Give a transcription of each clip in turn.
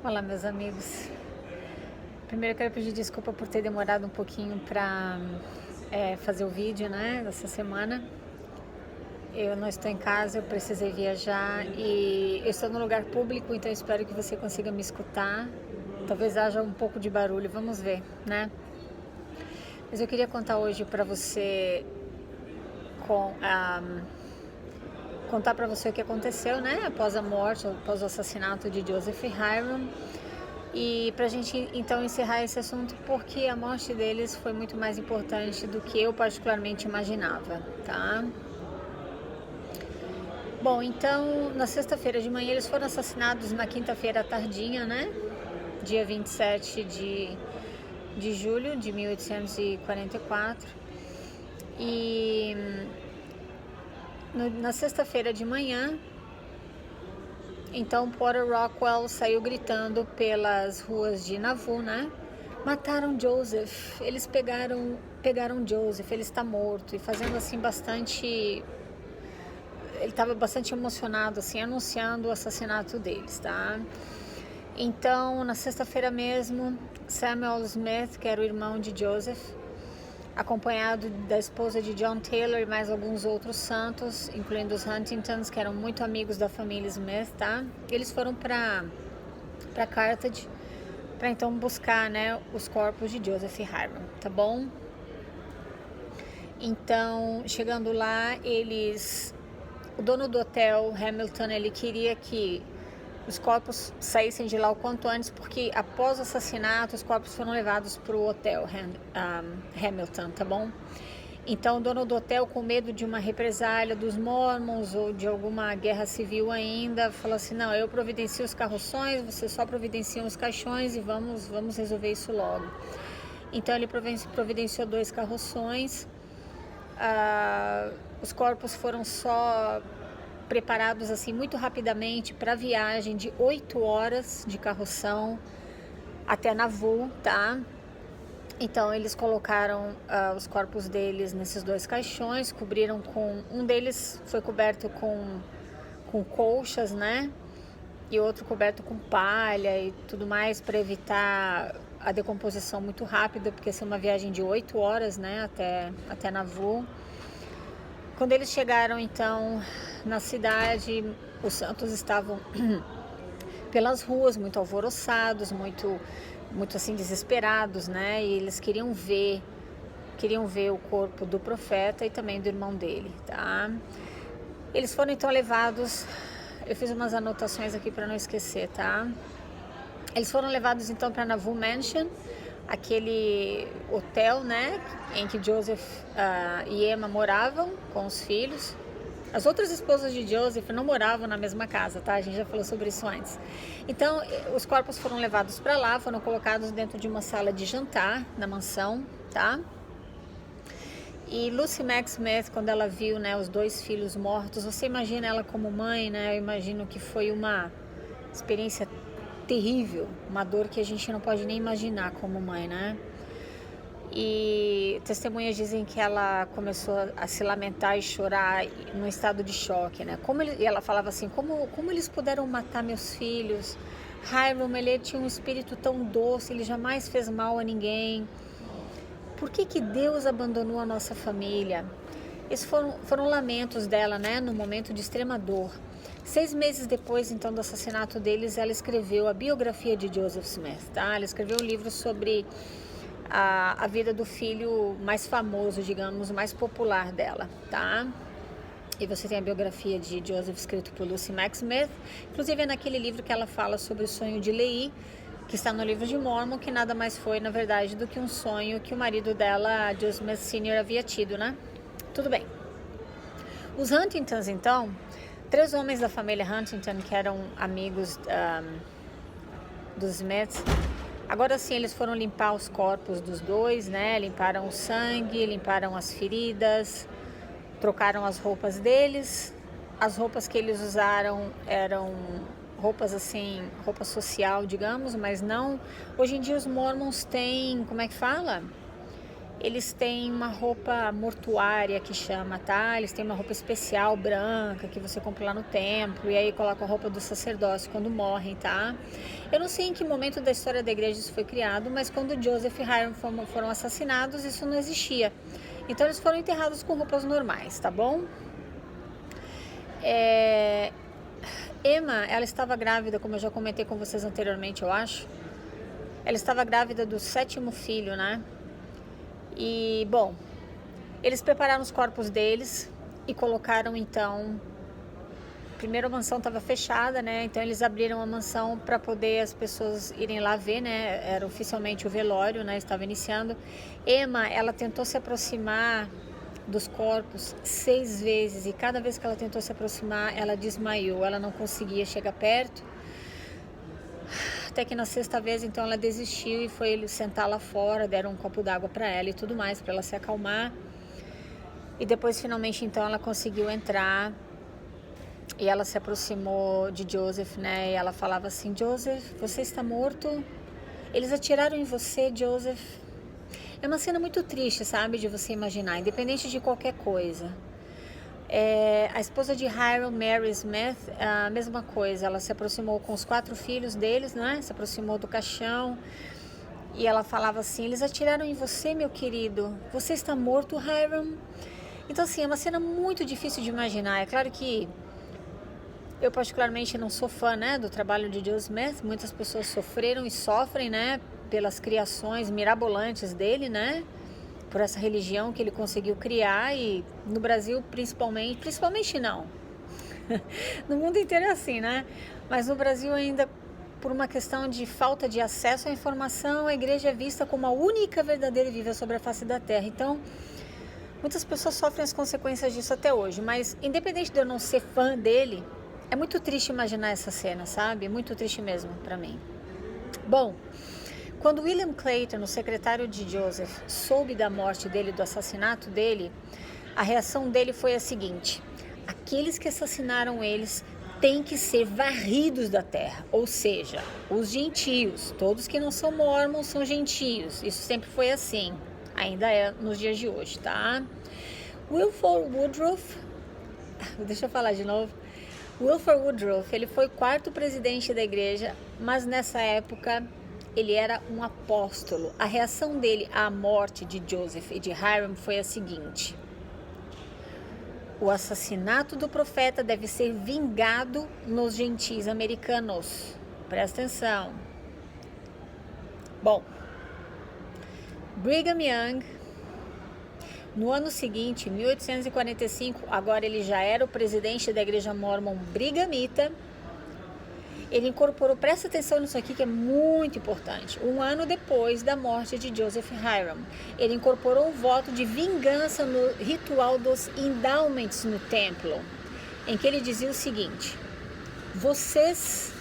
Olá, meus amigos. Primeiro eu quero pedir desculpa por ter demorado um pouquinho para fazer o vídeo, né, dessa semana. Eu não estou em casa, eu precisei viajar e eu estou num lugar público, então espero que você consiga me escutar. Talvez haja um pouco de barulho, vamos ver, né? Mas eu queria contar hoje para você com contar para você o que aconteceu, né, após a morte, após o assassinato de Joseph e Hyrum. E pra gente então encerrar esse assunto, porque a morte deles foi muito mais importante do que eu particularmente imaginava, tá? Bom, então na sexta-feira de manhã eles foram assassinados na quinta-feira tardinha, né? Dia 27 de julho de 1844. E na sexta-feira de manhã, então Porter Rockwell saiu gritando pelas ruas de Nauvoo, né? Mataram Joseph, eles pegaram Joseph, ele está morto. E fazendo assim bastante... Ele estava bastante emocionado, assim, anunciando o assassinato deles, tá? Então, na sexta-feira mesmo, Samuel Smith, que era o irmão de Joseph, acompanhado da esposa de John Taylor e mais alguns outros santos, incluindo os Huntingtons, que eram muito amigos da família Smith, tá? Eles foram para Carthage para então buscar, né, os corpos de Joseph e Hyrum, tá bom? Então, chegando lá, o dono do hotel, Hamilton, ele queria que os corpos saíssem de lá o quanto antes, porque após o assassinato, os corpos foram levados para o hotel Hamilton, tá bom? Então, o dono do hotel, com medo de uma represália dos Mormons ou de alguma guerra civil ainda, falou assim: não, eu providencio os carroções, você só providencia os caixões e vamos resolver isso logo. Então, ele providenciou 2 carroções. Os corpos foram só preparados assim muito rapidamente para a viagem de 8 horas de carroção até Nauvoo, tá? Então eles colocaram os corpos deles nesses 2 caixões, cobriram com... Um deles foi coberto com colchas, né? E outro coberto com palha e tudo mais para evitar a decomposição muito rápida, porque essa é uma viagem de 8 horas, né? Até Nauvoo. Quando eles chegaram então na cidade, os santos estavam pelas ruas, muito alvoroçados, muito assim desesperados, né? E eles queriam ver o corpo do profeta e também do irmão dele, tá? Eles foram então levados, eu fiz umas anotações aqui para não esquecer, tá? Eles foram levados então para Nauvoo Mansion, aquele hotel, né, em que Joseph e Emma moravam com os filhos. As outras esposas de Joseph não moravam na mesma casa, tá? A gente já falou sobre isso antes. Então, os corpos foram levados para lá, foram colocados dentro de uma sala de jantar na mansão, tá? E Lucy Mack Smith, quando ela viu, né, os 2 filhos mortos, você imagina ela como mãe, né? Eu imagino que foi uma experiência terrível, uma dor que a gente não pode nem imaginar como mãe, né? E testemunhas dizem que ela começou a se lamentar e chorar num estado de choque, né? E ela falava assim, como eles puderam matar meus filhos? Hyrum, ele tinha um espírito tão doce, ele jamais fez mal a ninguém. Por que Deus abandonou a nossa família? Esses foram lamentos dela, né? No momento de extrema dor. 6 meses depois, então, do assassinato deles, ela escreveu a biografia de Joseph Smith, tá? Ela escreveu um livro sobre a vida do filho mais famoso, digamos, mais popular dela, tá? E você tem a biografia de Joseph escrito por Lucy Mack Smith. Inclusive é naquele livro que ela fala sobre o sonho de Lehi, que está no livro de Mormon, que nada mais foi, na verdade, do que um sonho que o marido dela, Joseph Smith Sr., havia tido, né? Tudo bem. Os Huntingtons, então, 3 homens da família Huntington, que eram amigos dos Smiths, agora sim eles foram limpar os corpos dos 2, né? Limparam o sangue, limparam as feridas, trocaram as roupas deles. As roupas que eles usaram eram roupas assim, roupa social, digamos, mas não... Hoje em dia os Mormons têm, como é que fala? Eles têm uma roupa mortuária que chama, tá? Eles têm uma roupa especial, branca, que você compra lá no templo, e aí coloca a roupa do sacerdócio quando morrem, tá? Eu não sei em que momento da história da igreja isso foi criado, mas quando Joseph e Hiram foram assassinados, isso não existia. Então eles foram enterrados com roupas normais, tá bom? Emma, ela estava grávida, como eu já comentei com vocês anteriormente, eu acho. Ela estava grávida do 7º filho, né? E, bom, eles prepararam os corpos deles e colocaram, então... Primeiro a mansão estava fechada, né? Então eles abriram a mansão para poder as pessoas irem lá ver, né? Era oficialmente o velório, né? Estava iniciando. Emma, ela tentou se aproximar dos corpos 6 vezes e cada vez que ela tentou se aproximar, ela desmaiou. Ela não conseguia chegar perto. Até que na 6ª vez, então, ela desistiu e foi sentar lá fora, deram um copo d'água para ela e tudo mais, para ela se acalmar. E depois, finalmente, então, ela conseguiu entrar e ela se aproximou de Joseph, né? E ela falava assim: Joseph, você está morto? Eles atiraram em você, Joseph. É uma cena muito triste, sabe? De você imaginar, independente de qualquer coisa. A esposa de Hiram, Mary Smith, a mesma coisa. Ela se aproximou com os 4 filhos deles, né? Se aproximou do caixão. E ela falava assim: eles atiraram em você, meu querido. Você está morto, Hiram? Então, assim, é uma cena muito difícil de imaginar. É claro que eu particularmente não sou fã, né, do trabalho de Joseph Smith. Muitas pessoas sofreram e sofrem, né, pelas criações mirabolantes dele, né, por essa religião que ele conseguiu criar. E no Brasil principalmente não, no mundo inteiro é assim, né, mas no Brasil ainda, por uma questão de falta de acesso à informação, a igreja é vista como a única verdadeira e viva sobre a face da terra. Então, muitas pessoas sofrem as consequências disso até hoje, mas independente de eu não ser fã dele, é muito triste imaginar essa cena, sabe? Muito triste mesmo para mim. Bom, quando William Clayton, o secretário de Joseph, soube da morte dele, do assassinato dele, a reação dele foi a seguinte: aqueles que assassinaram eles têm que ser varridos da terra, ou seja, os gentios, todos que não são mormons são gentios. Isso sempre foi assim, ainda é nos dias de hoje, tá? Wilford Woodruff, deixa eu falar de novo. Wilford Woodruff, ele foi 4º presidente da igreja, mas nessa época ele era um apóstolo. A reação dele à morte de Joseph e de Hiram foi a seguinte: o assassinato do profeta deve ser vingado nos gentis americanos. Presta atenção. Bom, Brigham Young, no ano seguinte, 1845, agora ele já era o presidente da igreja mórmon brigamita, ele incorporou, presta atenção nisso aqui que é muito importante, um ano depois da morte de Joseph Hiram, ele incorporou um voto de vingança no ritual dos endowments no templo, em que ele dizia o seguinte: vocês,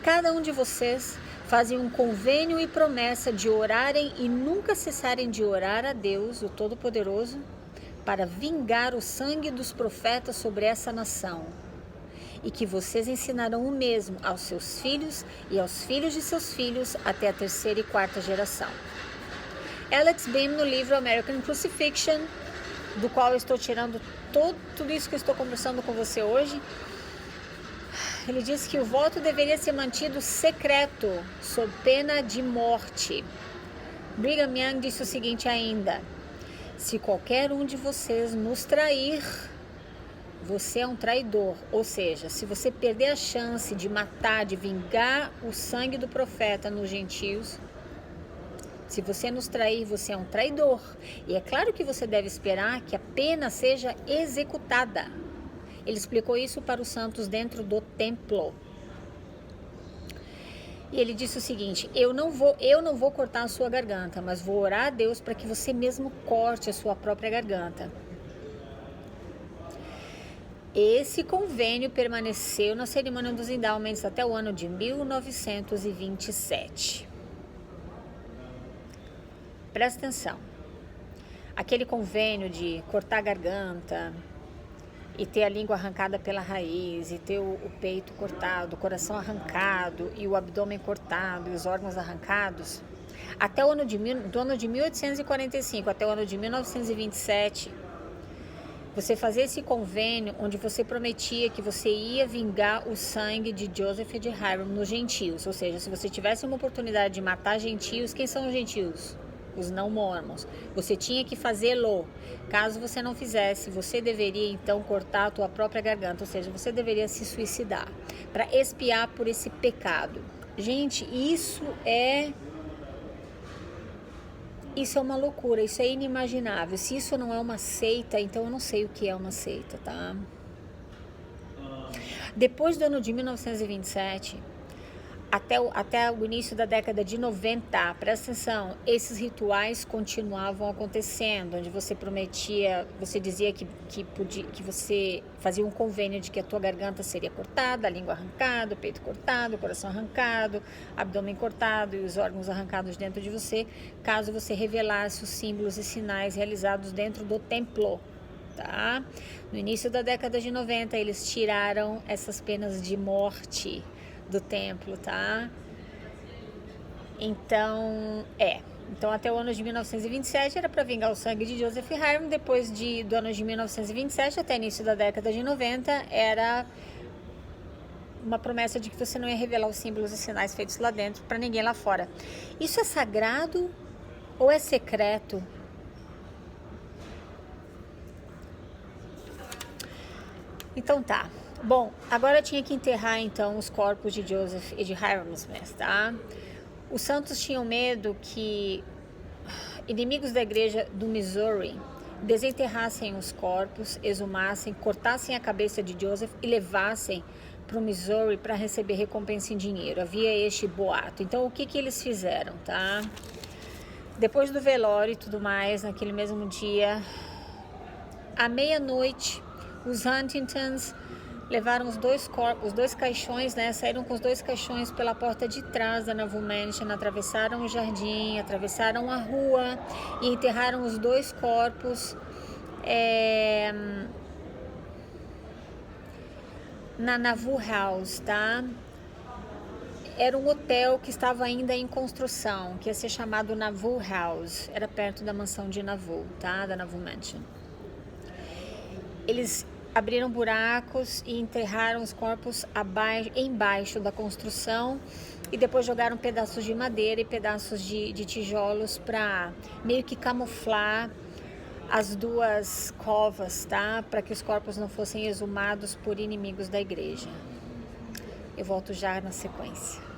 cada um de vocês, fazem um convênio e promessa de orarem e nunca cessarem de orar a Deus, o Todo-Poderoso, para vingar o sangue dos profetas sobre essa nação. E que vocês ensinarão o mesmo aos seus filhos e aos filhos de seus filhos até a 3ª e 4ª geração. Alex Beam, no livro American Crucifixion, do qual eu estou tirando tudo isso que eu estou conversando com você hoje, ele diz que o voto deveria ser mantido secreto, sob pena de morte. Brigham Young disse o seguinte ainda: se qualquer um de vocês nos trair, você é um traidor. Ou seja, se você perder a chance de matar, de vingar o sangue do profeta nos gentios, se você nos trair, você é um traidor. E é claro que você deve esperar que a pena seja executada. Ele explicou isso para os santos dentro do templo. E ele disse o seguinte: eu não vou cortar a sua garganta, mas vou orar a Deus para que você mesmo corte a sua própria garganta. Esse convênio permaneceu na cerimônia dos endowments até o ano de 1927. Presta atenção. Aquele convênio de cortar a garganta e ter a língua arrancada pela raiz, e ter o peito cortado, o coração arrancado, e o abdômen cortado, e os órgãos arrancados, até o ano do ano de 1845 até o ano de 1927, você fazer esse convênio onde você prometia que você ia vingar o sangue de Joseph e de Hiram nos gentios. Ou seja, se você tivesse uma oportunidade de matar gentios, quem são os gentios? Os não mormons. Você tinha que fazê-lo. Caso você não fizesse, você deveria então cortar a tua própria garganta. Ou seja, você deveria se suicidar para expiar por esse pecado. Gente, isso é uma loucura, isso é inimaginável. Se isso não é uma seita, então eu não sei o que é uma seita, tá? Depois do ano de 1927, até o início da década de 90, presta atenção, esses rituais continuavam acontecendo, onde você prometia, você dizia que você fazia um convênio de que a tua garganta seria cortada, a língua arrancada, o peito cortado, o coração arrancado, abdômen cortado e os órgãos arrancados dentro de você, caso você revelasse os símbolos e sinais realizados dentro do templo. Tá? No início da década de 90, eles tiraram essas penas de morte do templo, tá? Então até o ano de 1927 era para vingar o sangue de Joseph e Hiram. Depois do ano de 1927 até início da década de 90 era uma promessa de que você não ia revelar os símbolos e sinais feitos lá dentro para ninguém lá fora. Isso é sagrado ou é secreto? Então tá. Bom, agora eu tinha que enterrar então os corpos de Joseph e de Hiram Smith, tá? Os santos tinham medo que inimigos da igreja do Missouri desenterrassem os corpos, exumassem, cortassem a cabeça de Joseph e levassem para o Missouri para receber recompensa em dinheiro. Havia este boato. Então, o que eles fizeram, tá? Depois do velório e tudo mais, naquele mesmo dia, à meia-noite, os Huntingtons levaram os dois caixões, né? Saíram com os dois caixões pela porta de trás da Nauvoo Mansion, atravessaram o jardim, atravessaram a rua e enterraram os dois corpos na Nauvoo House, tá? Era um hotel que estava ainda em construção, que ia ser chamado Nauvoo House. Era perto da mansão de Nauvoo, tá? Da Nauvoo Mansion. Eles abriram buracos e enterraram os corpos embaixo da construção e depois jogaram pedaços de madeira e pedaços de tijolos para meio que camuflar as duas covas, tá? Para que os corpos não fossem exumados por inimigos da igreja. Eu volto já na sequência.